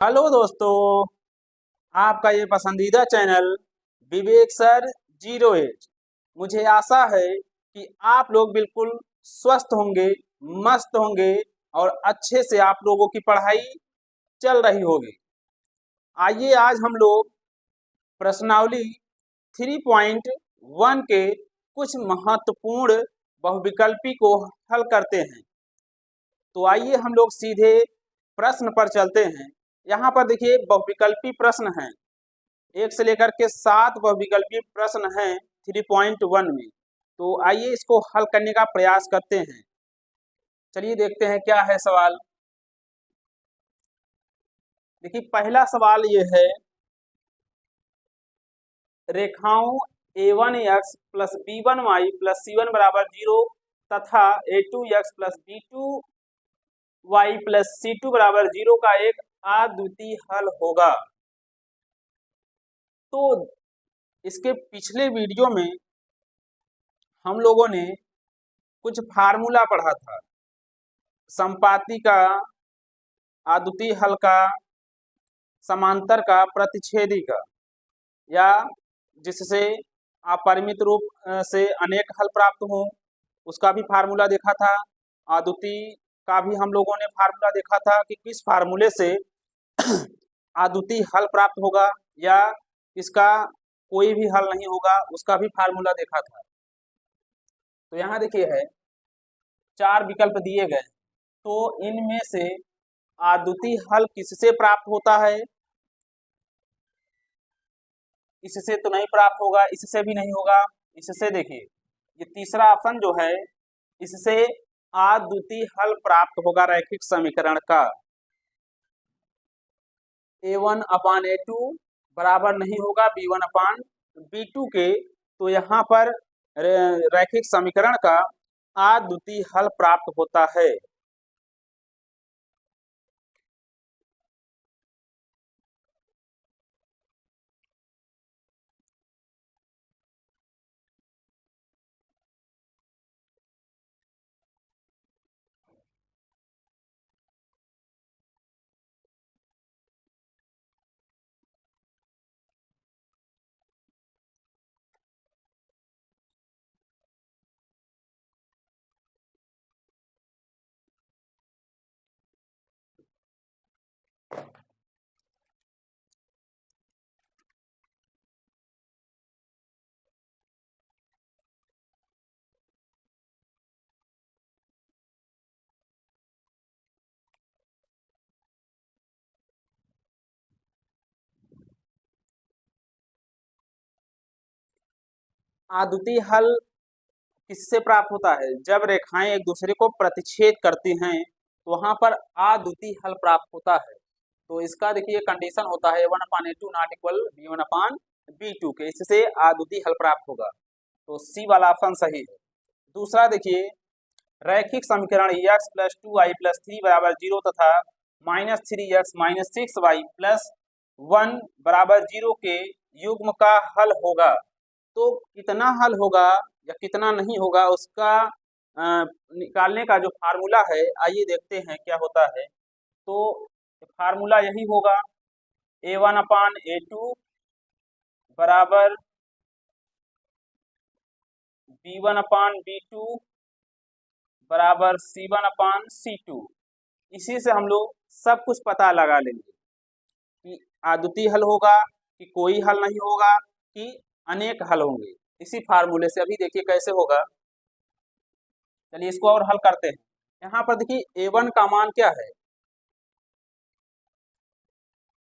Hello दोस्तों, आपका ये पसंदीदा चैनल विवेक सर 08। मुझे आशा है कि आप लोग बिल्कुल स्वस्थ होंगे, मस्त होंगे और अच्छे से आप लोगों की पढ़ाई चल रही होगी। आइए आज हम लोग प्रश्नावली 3.1 के कुछ महत्वपूर्ण बहुविकल्पी को हल करते हैं। तो आइए हम लोग सीधे प्रश्न पर चलते हैं। यहाँ पर देखिए बहुविकल्पी प्रश्न हैं, 1 से लेकर के 7 बहुविकल्पी प्रश्न हैं 3.1 में। तो आइए इसको हल करने का प्रयास करते हैं। चलिए देखते हैं क्या है सवाल। देखिए पहला सवाल ये है, रेखाओं a1x plus b1y plus c1 बराबर 0 तथा a2x plus b2y plus c2 बराबर 0 का एक अद्वितीय हल होगा। तो इसके पिछले वीडियो में हम लोगों ने कुछ फार्मूला पढ़ा था, समपाती का, अद्वितीय हल का, समांतर का, प्रतिच्छेदी का, या जिससे अपरिमित रूप से अनेक हल प्राप्त हो उसका भी फार्मूला देखा था। अद्वितीय का भी हम लोगों ने फार्मूला देखा था कि किस फार्मूले से अद्वितीय हल प्राप्त होगा या इसका कोई भी हल नहीं होगा, उसका भी फार्मूला देखा था। तो यहाँ देखिए है 4 विकल्प दिए गए, तो इनमें से अद्वितीय हल किससे प्राप्त होता है? इससे तो नहीं प्राप्त होगा, इससे भी नहीं होगा, इससे देखिए ये तीसरा ऑप्शन जो है, इससे अद्वितीय हल प्राप्त होगा रैखिक समीकरण का। a1 अपान a2 बराबर नहीं होगा b1 अपान b2 के। तो यहाँ पर रैखिक समीकरण का अद्वितीय हल प्राप्त होता है। अद्वितीय हल किससे प्राप्त होता है? जब रेखाएं एक दूसरे को प्रतिच्छेद करती हैं तो वहां पर अद्वितीय हल प्राप्त होता है। तो इसका देखिए कंडीशन होता है a1 upon a2 not equal b1 upon b2 के, इससे अद्वितीय हल प्राप्त होगा। तो सी वाला ऑप्शन सही है। दूसरा देखिए, रैखिक समीकरण x प्लस 2y प्लस 3 बराबर 0 तथा minus 3x minus 6y plus 1 बराबर 0 के युग्म का हल होगा। तो कितना हल होगा या कितना नहीं होगा उसका निकालने का जो फार्मूला है, आइए देखते हैं क्या होता है। तो फार्मूला यही होगा, a1 अपान a2 बराबर b1 अपान b2 बराबर c1 अपान c2। इसी से हम लोग सब कुछ पता लगा लेंगे कि अद्वितीय हल होगा कि कोई हल नहीं होगा कि अनेक हल होंगे, इसी फार्मूले से। अभी देखिए कैसे होगा, चलिए इसको और हल करते हैं। यहाँ पर देखिए a1 का मान क्या है?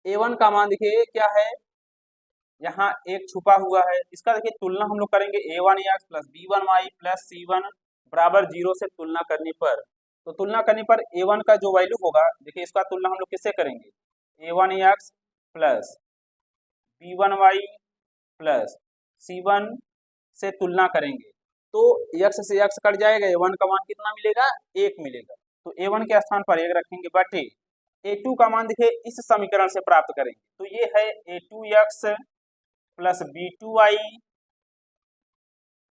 a1 का मान देखिए क्या है, यहाँ एक छुपा हुआ है। इसका देखिए तुलना हम लोग करेंगे a1x plus b1y plus c1 बराबर 0 से तुलना करने पर। तो तुलना करने पर a1 का जो वैल्यू होगा, देखिए इसका तुलना हम लोग किससे करेंगे, a1x plus b1y plus c1 से तुलना करेंगे तो x से x कट जाएगा, a1 का मान कितना मिलेगा, 1 मिलेगा। तो a1 के स्थान पर 1 रखेंगे बटे a2 का मान देखिए इस समीकरण से प्राप्त करेंगे। तो ये है a2x प्लस b2y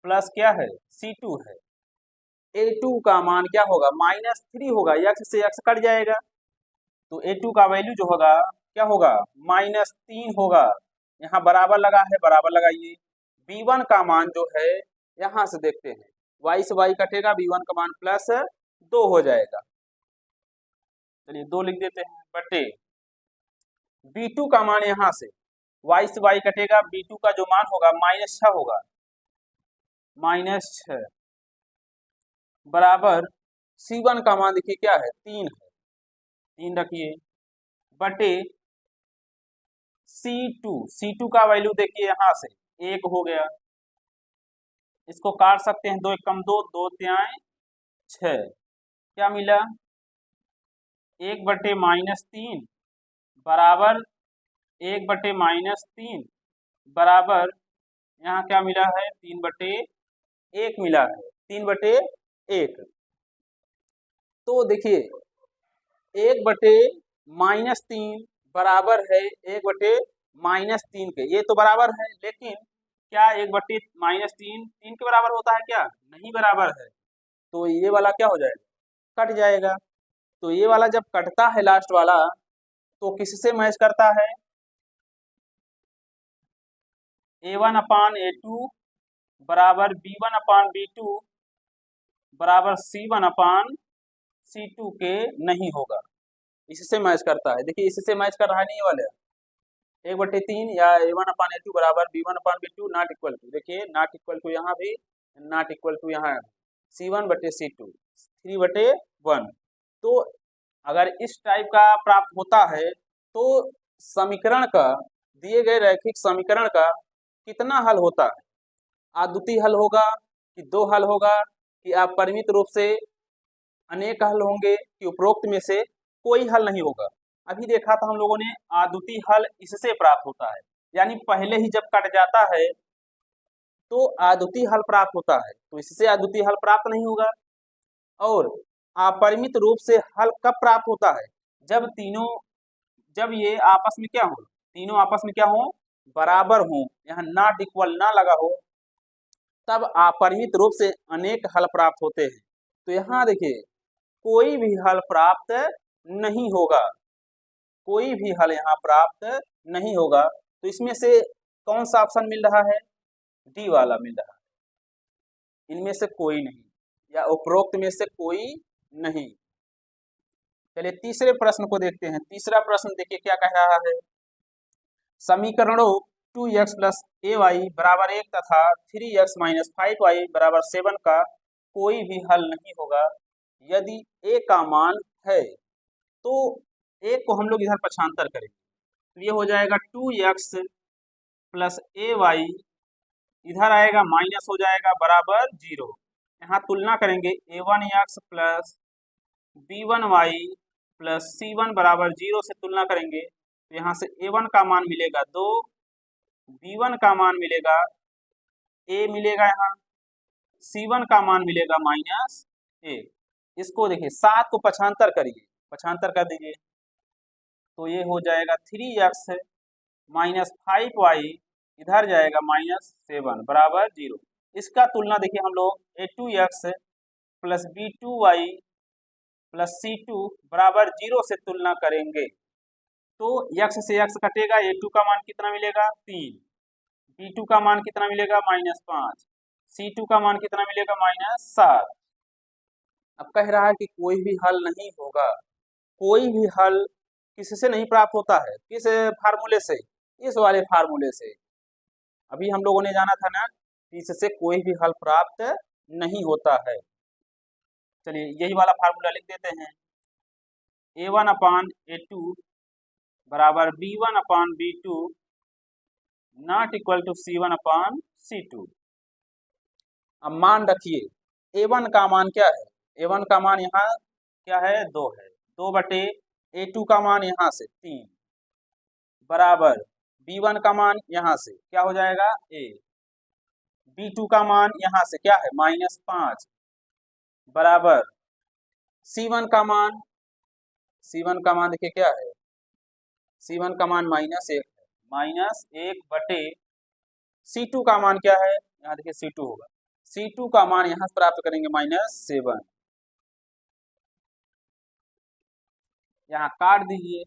प्लस क्या है, c2 है। a2 का मान क्या होगा, -3 होगा, x से x कट जाएगा। तो a2 का वैल्यू जो होगा क्या होगा, -3 होगा। यहाँ बराबर लगा है, बराबर लगाइए। b1 का मान जो है यहाँ से देखते हैं, y से y कटेगा, b1 का मान +2 हो जाएगा। चलिए 2 लिख देते हैं, बटे b2 का मान यहाँ से y से y कटेगा, b2 का जो मान होगा -6 होगा, -6 बराबर c1 का मान देखिए क्या है, 3 है, 3 रखिए, बटे C2 का वैल्यू देखिए यहाँ से 1 हो गया, इसको काट सकते हैं, 2 एकम 2, 2 तिहाई 6, क्या मिला, 1/-3 बराबर 1/-3 बराबर यहाँ क्या मिला है, 3/1 मिला है, 3/1। तो देखिए 1/-3 बराबर है 1/-3 के, ये तो बराबर है, लेकिन क्या 1/-3 3 के बराबर होता है क्या, नहीं बराबर है। तो ये वाला क्या हो जाएगा, कट जाएगा। तो ये वाला जब कटता है लास्ट वाला, तो किससे मैच करता है, A1/A2 बराबर B1/B2 बराबर C1/C2 के नहीं होगा, इससे मैच करता है। देखिए इससे मैच कर रहा है, नहीं वाले 1/3 या A1/A2 बराबर B1/B2 नॉट इक्वल टू, देखिए नॉट इक्वल टू यहाँ भी, नॉट इक्वल टू यहाँ C1/C2 3/1। तो अगर इस टाइप का प्राप्त होता है तो समीकरण का, दिए गए रैखिक समीकरण का कितना हल होता है, अद्वितीय हल होगा कि 2 हल होगा कि अपरिमित रूप से अनेक हल होंगे कि उपरोक्त में से कोई हल नहीं होगा। अभी देखा था हम लोगों ने, अद्वितीय हल इससे प्राप्त होता है, यानी पहले ही जब कट जाता है तो अद्वितीय हल प्राप्त होता है, तो इससे अद्वितीय हल प्राप्त नहीं होगा। और अपरिमित रूप से हल कब प्राप्त होता है, जब ये आपस में क्या हो, तीनों आपस में क्या हो, बराबर हो, यहाँ नॉट इक्वल ना लगा हो, तब अपरिमित रूप से अनेक हल प्राप्त होते हैं। तो यहाँ देखिए कोई भी हल प्राप्त नहीं होगा, कोई भी हल यहाँ प्राप्त नहीं होगा। तो इसमें से कौन सा ऑप्शन मिल रहा है, डी वाला मिल रहा है, इनमें से कोई नहीं, या उपरोक्त में से कोई नहीं। चलिए तीसरे प्रश्न को देखते हैं। तीसरा प्रश्न देखिए क्या कह रहा है, समीकरणों 2x + ay बराबर 1 तथा 3x - 5y बराबर 7 का कोई भी हल नहीं होगा यदि a का मान है। तो a को हम लोग इधर पक्षांतर करेंगे, तो ये हो जाएगा 2x + ay, इधर आएगा माइनस हो जाएगा बराबर 0। यहाँ तुलना करेंगे, a1x + b1y + c1 बराबर 0 से तुलना करेंगे, तो यहाँ से a1 का मान मिलेगा 2, b1 का मान मिलेगा a मिलेगा, यहाँ c1 का मान मिलेगा -1। इसको देखिए 7 को पक्षांतर करिए, पक्षांतर कर दीजिए, तो ये हो जाएगा 3x - 5y, इधर जाएगा -7 बराबर 0। इसका तुलना देखिए हम लोग a2x + b2y + c2 बराबर 0 से तुलना करेंगे, तो x से x कटेगा, a2 का मान कितना मिलेगा 3, b2 का मान कितना मिलेगा -5, c2 का मान कितना मिलेगा -7। अब कह रहा है कि कोई भी हल नहीं होगा, कोई भी हल किससे नहीं प्राप्त होता है, किस फार्मूले से, इस वाले फार्मूले से। अभी हम लोगों ने जाना था ना, इससे कोई भी हल प्राप्त नहीं होता है। चलिए यही वाला फार्मूला लिख देते हैं, a1/a2 बराबर b1/b2 not equal to c1/c2। अब मान रखिए a1 का मान क्या है, a1 का मान यहाँ क्या है 2 है, 2/a2 का मान यहाँ से 3 बराबर b1 का मान यहाँ से क्या हो जाएगा a, b2 का मान यहाँ से क्या है -5 बराबर c1 का मान, c1 का मान देखिए क्या है, c1 का मान -1 है, -1 c2 का मान क्या है, यहाँ देखिए c2 होगा, c2 का मान यहाँ से प्राप्त करेंगे -7, यहाँ काट दीजिए,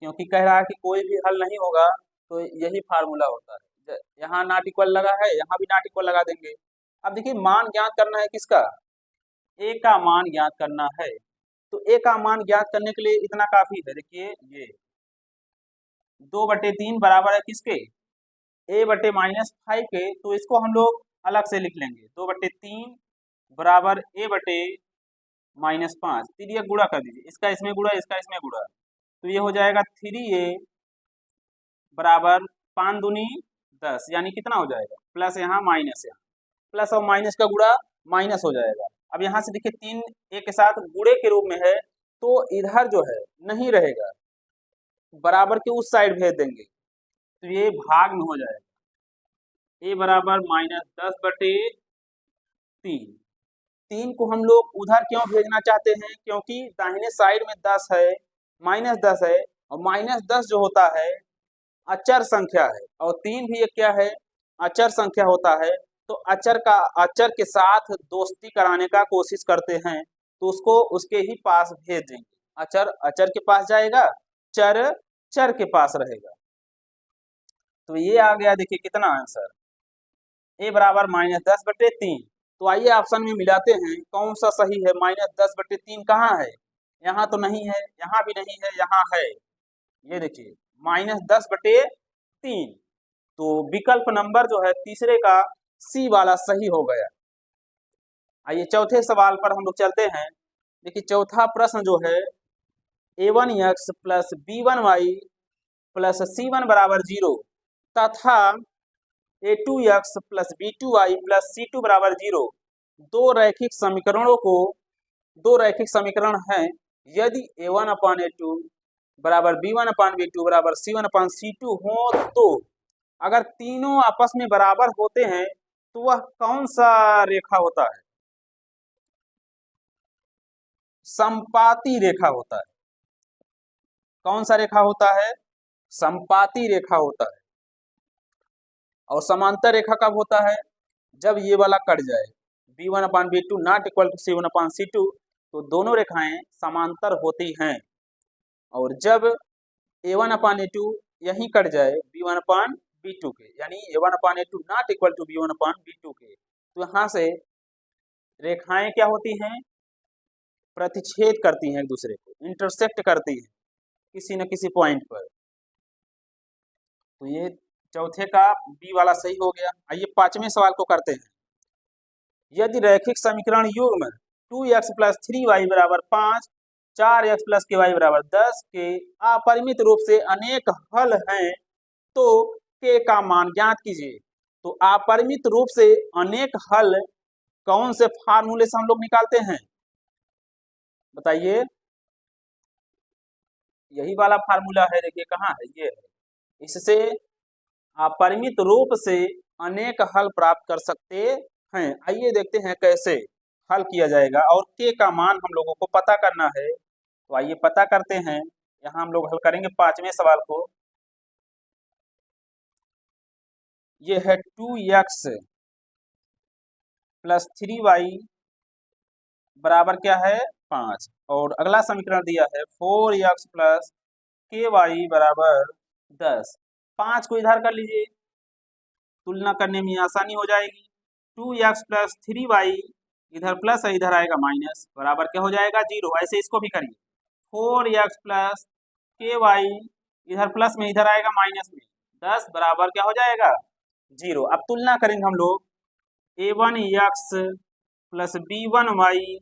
क्योंकि कह रहा है कि कोई भी हल नहीं होगा, तो यही फार्मूला होता है। यहाँ नॉट इक्वल लगा है, यहाँ भी नॉट इक्वल लगा देंगे। अब देखिए मान ज्ञात करना है किसका, ए का मान ज्ञात करना है। तो ए का मान ज्ञात करने के लिए इतना काफी है। देखिए ये 2/3 बराबर है किसके, ए बटे -5 के। तो इसको हम लोग अलग से लिख लेंगे, 2/3 बराबर ए बटे -5। फिर ये गुणा कर दीजिए, इसका इसमें गुणा, इसका इसमें गुणा, तो ये हो जाएगा 3a बराबर 5 दूनी 10, यानी कितना हो जाएगा, प्लस यहाँ माइनस, यहाँ प्लस और माइनस का गुणा माइनस हो जाएगा। अब यहाँ से देखिए 3 ए के साथ गुणे के रूप में है, तो इधर जो है नहीं रहेगा, बराबर के उस साइड भेज देंगे, तो ये भाग में हो जाएगा। ए बराबर -10/3। 3 को हम लोग उधर क्यों भेजना चाहते हैं, क्योंकि दाहिने साइड में 10 है, -10 है, और -10 जो होता है अचर संख्या है, और 3 भी एक क्या है, अचर संख्या होता है। तो अचर के साथ दोस्ती कराने का कोशिश करते हैं, तो उसको उसके ही पास भेज देंगे। अचर अचर के पास जाएगा, चर चर के पास रहेगा। तो ये आ गया, देखिए कितना आंसर, ए बराबर -10/3। तो आइए ऑप्शन में मिलाते हैं कौन सा सही है। -10/3 कहाँ है, यहाँ तो नहीं है, यहाँ भी नहीं है, यहाँ है। ये देखिए -10/3। तो विकल्प नंबर जो है तीसरे का सी वाला सही हो गया। आइए चौथे सवाल पर हम लोग चलते हैं। देखिए चौथा प्रश्न जो है, a1x plus b1y plus c1 बराबर 0 तथा a2x plus b2y plus c2 बराबर 0 दो रैखिक समीकरण हैं। यदि a1/a2 बराबर b1/b2 बराबर c1/c2 हो, तो अगर तीनों आपस में बराबर होते हैं तो वह कौन सा रेखा होता है, समपाती रेखा होता है। कौन सा रेखा होता है, समपाती रेखा होता है। और समांतर रेखा कब होता है, जब ये वाला कट जाए, b1/b2 not equal to c1/c2, तो दोनों रेखाएं समांतर होती हैं। और जब a1/a2 यहीं कट जाए b1/b2 के, यानी a1/a2 not equal to b1/b2 के, तो यहाँ से रेखाएं क्या होती हैं, प्रतिच्छेद करती हैं, एक दूसरे को इंटरसेक्ट करती हैं किसी न किसी पॉइंट पर। तो ये चौथे का बी वाला सही हो गया। आइए पांचवें सवाल को करते हैं। यदि रैखिक समीकरण युग्म 2x प्लस 3y बराबर 5, 4x प्लस ky बराबर 10 के अपरिमित रूप से अनेक हल हैं, तो k का मान ज्ञात कीजिए। तो अपरिमित रूप से अनेक हल कौन से फार्मूले से हम लोग निकालते हैं, बताइए। यही वाला फार्मूला है, देखिए कहाँ है, ये है। इससे अपरिमित रूप से अनेक हल प्राप्त कर सकते हैं। आइए देखते हैं कैसे हल किया जाएगा, और के का मान हम लोगों को पता करना है। तो आइए पता करते हैं। यहाँ हम लोग हल करेंगे पांचवें सवाल को। ये है 2x प्लस 3y बराबर क्या है, 5। और अगला समीकरण दिया है 4x प्लस ky बराबर 10। 5 को इधर कर लीजिए, तुलना करने में आसानी हो जाएगी। 2x प्लस 3y इधर प्लस है, इधर आएगा माइनस, बराबर क्या हो जाएगा, 0। ऐसे इसको भी करिए, 4x प्लस ky इधर प्लस में, इधर आएगा माइनस में, 10 बराबर क्या हो जाएगा, 0। अब तुलना करेंगे हम लोग, a1x plus b1y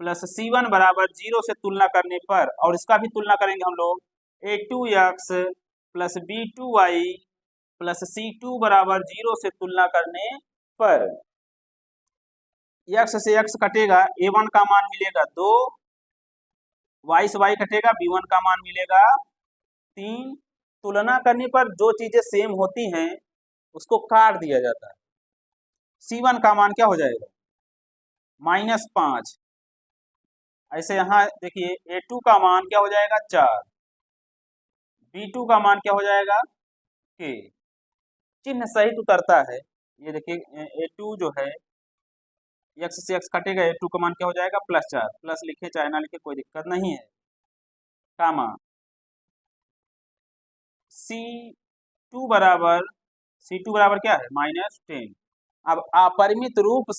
plus c1 बराबर 0 से तुलना करने पर, और इसका भी तुलना करेंगे हम लोग, a2x plus b2y plus c2 बराबर 0 से तुलना करने पर x से x कटेगा, a1 का मान मिलेगा 2, y से y कटेगा, b1 का मान मिलेगा 3। तुलना करने पर जो चीजें सेम होती हैं उसको काट दिया जाता है। c1 का मान क्या हो जाएगा, -5। ऐसे यहाँ देखिए a2 का मान क्या हो जाएगा, 4, b2 का मान क्या हो जाएगा, k। चिन्ह सहित उतरता है। ये देखिए a2 जो है, x से x कटेगा, a2 का मान क्या हो जाएगा, +4। प्लस लिखे चाहे ना लिखे कोई दिक्कत नहीं है, कामा C2 बराबर क्या है -10। अब अपरिमित रूप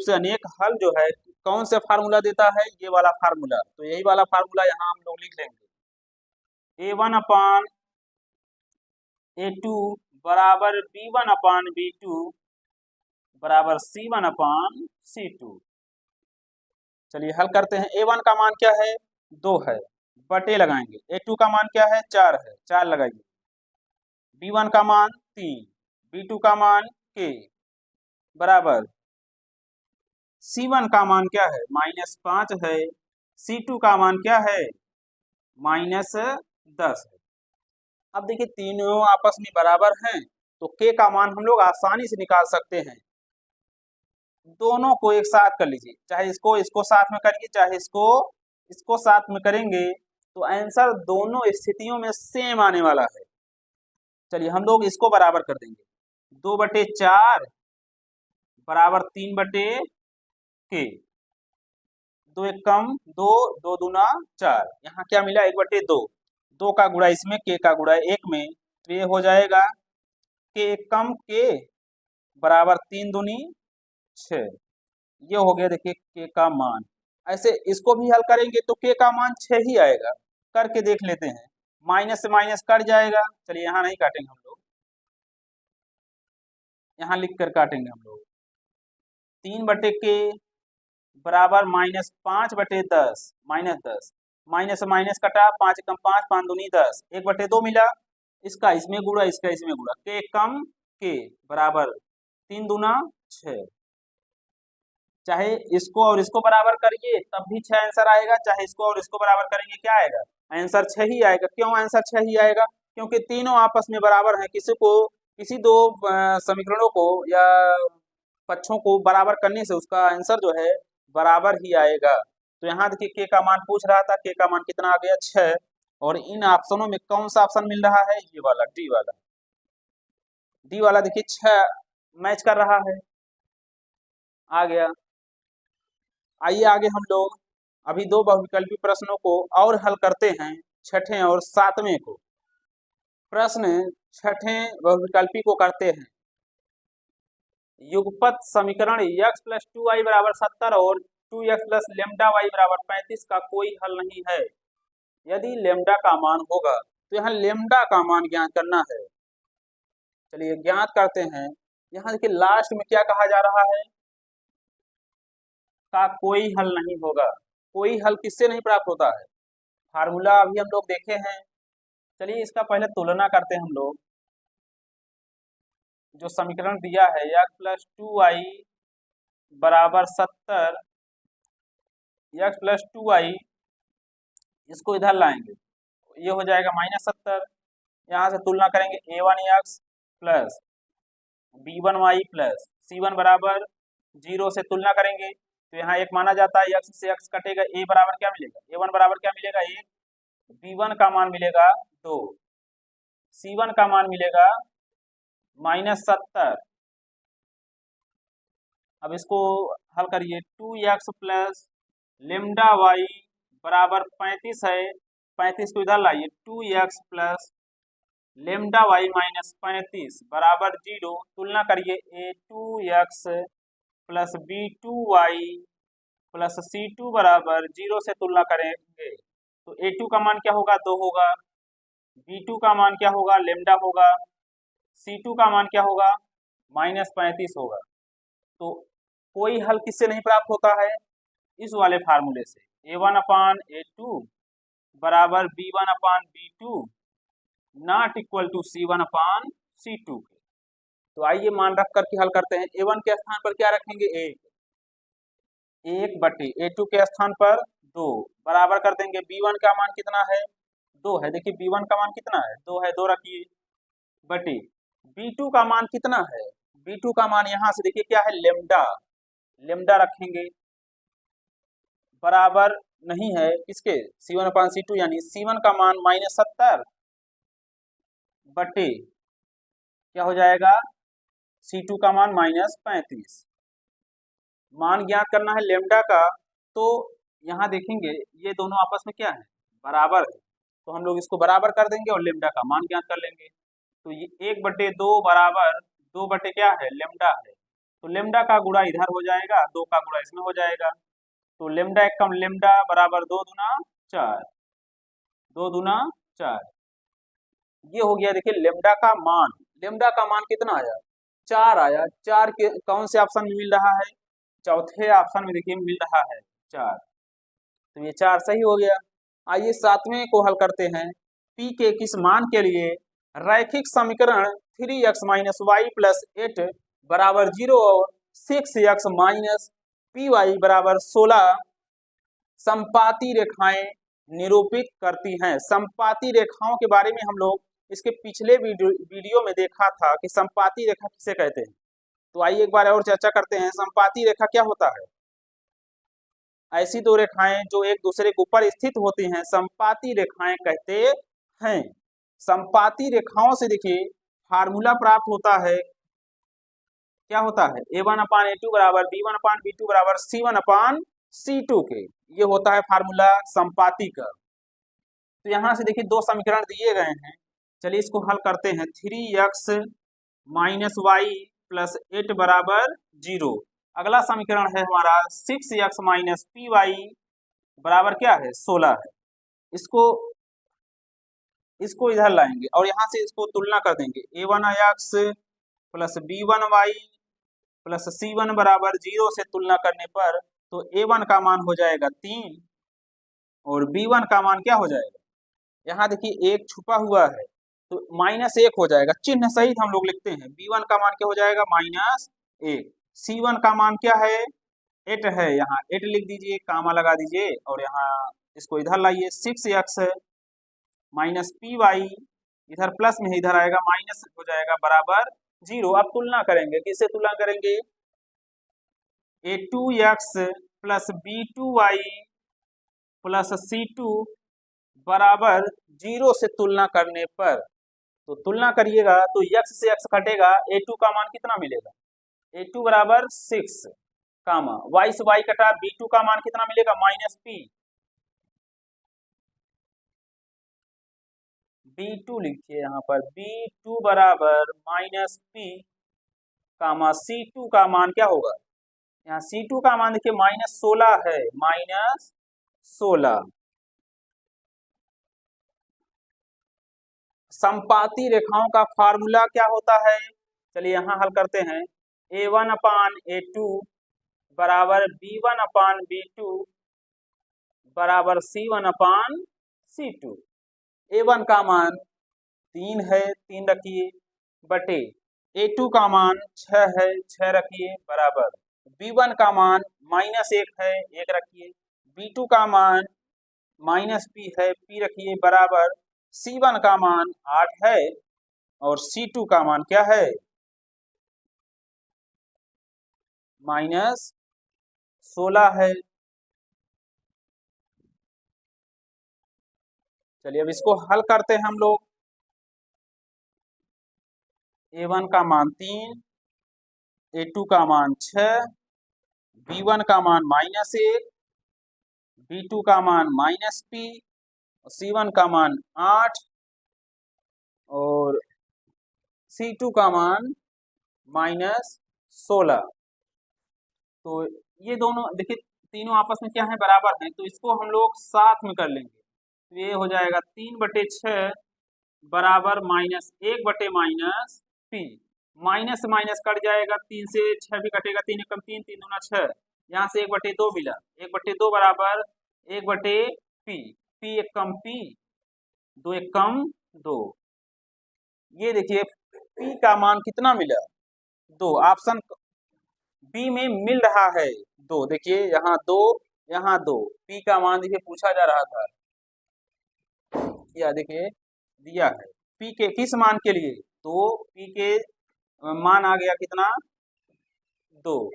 से अनेक हल जो है कौन से फार्मूला देता है, ये वाला फार्मूला। तो यही वाला फार्मूला यहाँ हम लोग लिख लेंगे, A1/A2 बराबर B1/B2 बराबर C1/C2। चलिए हल करते हैं। A1 का मान क्या है 2 है, बटे लगाएंगे। A2 का मान क्या है 4 है, 4 लगाइए। B1 का मान 3, B2 का मान K बराबर C1 का मान क्या है -5 है, C2 का मान क्या है -10 है। अब देखिए तीनों आपस में बराबर हैं, तो K का मान हम लोग आसानी से निकाल सकते हैं। दोनों को एक साथ कर लीजिए, चाहे इसको साथ में करिए, चाहे इसको साथ में करेंगे, तो आंसर दोनों स्थितियों में सेम आने वाला है। चलिए हम लोग इसको बराबर कर देंगे, 2/4 बराबर 3/K, 2 एक कम 2, 2 दूना 4, यहाँ क्या मिला 1/2, 2 का गुणा इसमें, K का गुणा 1 में, तो ये हो जाएगा K एक कम K बराबर 3 दूनी 6। ये हो गया देखिए K का मान। ऐसे इसको भी हल करेंगे तो K का मान 6 ही आएगा। करके देख लेते हैं, माइनस से माइनस कट जाएगा। चलिए यहाँ नहीं काटेंगे हम लोग, यहाँ लिख कर काटेंगे हम लोग। 3/K बराबर -5/10, -10, माइनस से माइनस कटा, 5 कम 5, 5 दूनी 10, 1/2 मिला। इसका इसमें गुणा, इसका इसमें गुणा, K कम K बराबर 3 दूना 6। चाहे इसको और इसको बराबर करिए तब भी 6 आंसर आएगा, चाहे इसको और इसको बराबर करेंगे क्या आएगा आंसर 6 ही आएगा। क्यों आंसर 6 ही आएगा? क्योंकि तीनों आपस में बराबर हैं। किसी दो समीकरणों को या पक्षों को बराबर करने से उसका आंसर जो है बराबर ही आएगा। तो यहाँ देखिए K का मान पूछ रहा था, K का मान कितना आ गया 6। और इन ऑप्शनों में कौन सा ऑप्शन मिल रहा है, ये वाला डी वाला देखिए 6 मैच कर रहा है, आ गया। आइए आगे हम लोग अभी दो बहुविकल्पी प्रश्नों को और हल करते हैं, छठे और सातवें को। प्रश्न छठे बहुविकल्पी को करते हैं। युगपत समीकरण x + 2y = 70 और 2x + λy = 35 का कोई हल नहीं है। यदि लैम्डा का मान होगा, तो यहाँ लैम्डा का मान ज्ञात करना है। चलिए ज्ञात करते हैं। यहाँ देखिए लास्ट में क्या कहा जा रहा है, का कोई हल नहीं होगा। कोई हल किससे नहीं प्राप्त होता है, फार्मूला अभी हम लोग देखे हैं। चलिए इसका पहले तुलना करते हैं हम लोग। जो समीकरण दिया है x + 2y = 70, x + 2y इसको इधर लाएंगे, ये हो जाएगा -70। यहाँ से तुलना करेंगे a1x + b1y + c1 = 0 से तुलना करेंगे, तो यहाँ एक माना जाता है, x से x कटेगा, a बराबर क्या मिलेगा, a1 बराबर क्या मिलेगा 1, b1 का मान मिलेगा 2, c1 का मान मिलेगा -70। अब इसको हल करिए, 2x + λy बराबर 35 है, 35 को इधर लाइए, 2x + λy - 35 बराबर 0। तुलना करिए a2x + b2y + c2 बराबर 0 से तुलना करेंगे, तो a2 का मान क्या होगा 2 होगा, b2 का मान क्या होगा लैम्डा होगा, c2 का मान क्या होगा -35 होगा। तो कोई हल किससे नहीं प्राप्त होता है, इस वाले फार्मूले से, a1/a2 बराबर b1/b2 not equal to c1/c2 के। तो आइए मान रख करके हल करते हैं। a1 के स्थान पर क्या रखेंगे 1/a2 के स्थान पर 2 बराबर कर देंगे। b1 का मान कितना है 2 है, देखिए b1 का मान कितना है 2 है, 2 रखिए, बटे b2 का मान कितना है, b2 का मान यहाँ से देखिए क्या है लेम्डा रखेंगे, बराबर नहीं है किसके c1/c2, यानी c1 का मान -70 बटे क्या हो जाएगा c2 का मान -35। मान ज्ञात करना है लेम्डा का, तो यहाँ देखेंगे ये दोनों आपस में क्या है बराबर है, तो हम लोग इसको बराबर कर देंगे और लेमडा का मान ज्ञात कर लेंगे। तो ये 1/2 बराबर 2 बटे क्या है, लेमडा है। तो लेमडा का गुणा इधर हो जाएगा, 2 का गुणा इसमें हो जाएगा। तो लेमडा एक कम लेमडा बराबर 2 दूना 4, 2 दूना 4। ये हो गया देखिए लेमडा का मान। लेमडा का मान कितना आया, 4 आया। 4 के कौन से ऑप्शन में मिल रहा है, चौथे ऑप्शन में देखिए मिल रहा है 4। तो ये 4 सही हो गया। आइए सातवें को हल करते हैं। पी के किस मान के लिए रैखिक समीकरण 3x माइनस वाई प्लस 8 बराबर 0 और 6x माइनस पी वाई बराबर 16 संपाती रेखाएं निरूपित करती हैं। संपाती रेखाओं के बारे में हम लोग इसके पिछले वीडियो में देखा था कि संपाती रेखा किसे कहते हैं। तो आइए एक बार और चर्चा करते हैं। संपाती रेखा क्या होता है, ऐसी दो रेखाएं जो एक दूसरे के ऊपर स्थित होती हैं संपाती रेखाएं कहते हैं। संपाती रेखाओं से देखिए फार्मूला प्राप्त होता है, क्या होता है, a1/a2 बराबर b1/b2 बराबर c1/c2 के। ये होता है फार्मूला संपाती का। तो यहां से देखिए दो समीकरण दिए गए हैं, चलिए इसको हल करते हैं। 3x माइनस वाई प्लस 8 बराबर 0। अगला समीकरण है हमारा 6x माइनस पी वाई बराबर क्या है, 16 है। इसको इधर लाएंगे और यहाँ से इसको तुलना कर देंगे। a1x plus b1y plus c1 बराबर 0 से तुलना करने पर तो a1 का मान हो जाएगा 3 और b1 का मान क्या हो जाएगा, यहाँ देखिए एक छुपा हुआ है तो -1 हो जाएगा। चिन्ह सहित हम लोग लिखते हैं। b1 का मान क्या हो जाएगा, -1। c1 का मान क्या है, 8 है, यहाँ 8 लिख दीजिए, कामा लगा दीजिए और यहाँ इसको इधर लाइए। 6x माइनस पी वाई इधर प्लस में इधर आएगा माइनस हो जाएगा बराबर 0। अब तुलना करेंगे, किससे तुलना करेंगे, a2x plus b2y plus c2 बराबर 0 से तुलना करने पर, तो तुलना करिएगा तो x से x कटेगा, a2 का मान कितना मिलेगा, a2 बराबर 6 कामा y से y कटा, b2 का मान कितना मिलेगा, -p। b2 लिखिए यहाँ पर, b2 बराबर -p कामा c2 का मान क्या होगा, यहाँ c2 का मान देखिए -16 है, -16। संपाती रेखाओं का फार्मूला क्या होता है, चलिए यहाँ हल करते हैं। a1/a2 बराबर b1/b2 बराबर c1/c2। a1 का मान 3 है, 3 रखिए, बटे a2 का मान 6 है, 6 रखिए, बराबर b1 का मान -1 है, 1 रखिए, b2 का मान -p है, p रखिए, बराबर c1 का मान 8 है और c2 का मान क्या है, -16 है। चलिए अब इसको हल करते हैं हम लोग। a1 का मान 3, a2 का मान 6, b1 का मान -1, b2 का मान -p, c1 का मान 8 और c2 का मान -16। तो ये दोनों देखिए तीनों आपस में क्या है, बराबर हैं, तो इसको हम लोग साथ में कर लेंगे। तो ये हो जाएगा 3/6 बराबर -1/-p। माइनस से माइनस कट जाएगा, 3 से 6 भी कटेगा, 3 एकम 3, 3 दूना 6, यहाँ से 1/2 मिला, 1/2 बराबर 1/p, p एक कम p, 2 एक कम 2। ये देखिए p का मान कितना मिला, 2। ऑप्शन बी में मिल रहा है 2, देखिए यहाँ 2, यहाँ 2, p का मान देखिए पूछा जा रहा था, या देखिए दिया है p के किस मान के लिए, तो p के मान आ गया कितना, 2।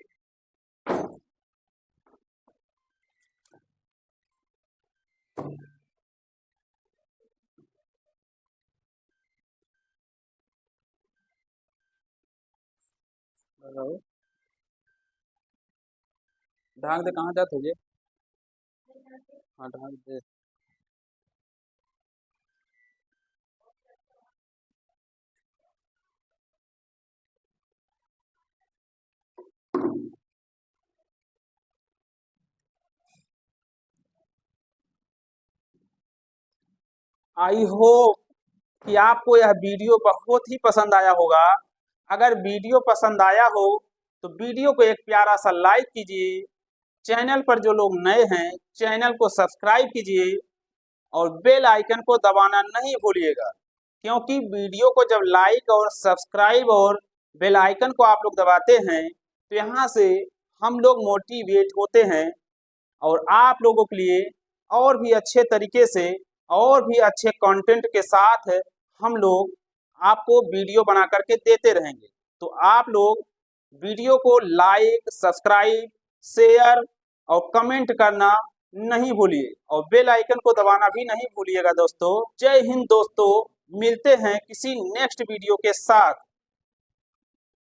ढांक दे, कहाँ जाते हो, हाँ ढांक दे। आई होप कि आपको यह वीडियो बहुत ही पसंद आया होगा। अगर वीडियो पसंद आया हो तो वीडियो को एक प्यारा सा लाइक कीजिए। चैनल पर जो लोग नए हैं चैनल को सब्सक्राइब कीजिए और बेल आइकन को दबाना नहीं भूलिएगा, क्योंकि वीडियो को जब लाइक और सब्सक्राइब और बेल आइकन को आप लोग दबाते हैं तो यहाँ से हम लोग मोटिवेट होते हैं और आप लोगों के लिए और भी अच्छे तरीके से और भी अच्छे कंटेंट के साथ हम लोग आपको वीडियो बना करके देते रहेंगे। तो आप लोग वीडियो को लाइक, सब्सक्राइब, शेयर और कमेंट करना नहीं भूलिए और बेल आइकन को दबाना भी नहीं भूलिएगा दोस्तों। जय हिंद दोस्तों, मिलते हैं किसी नेक्स्ट वीडियो के साथ।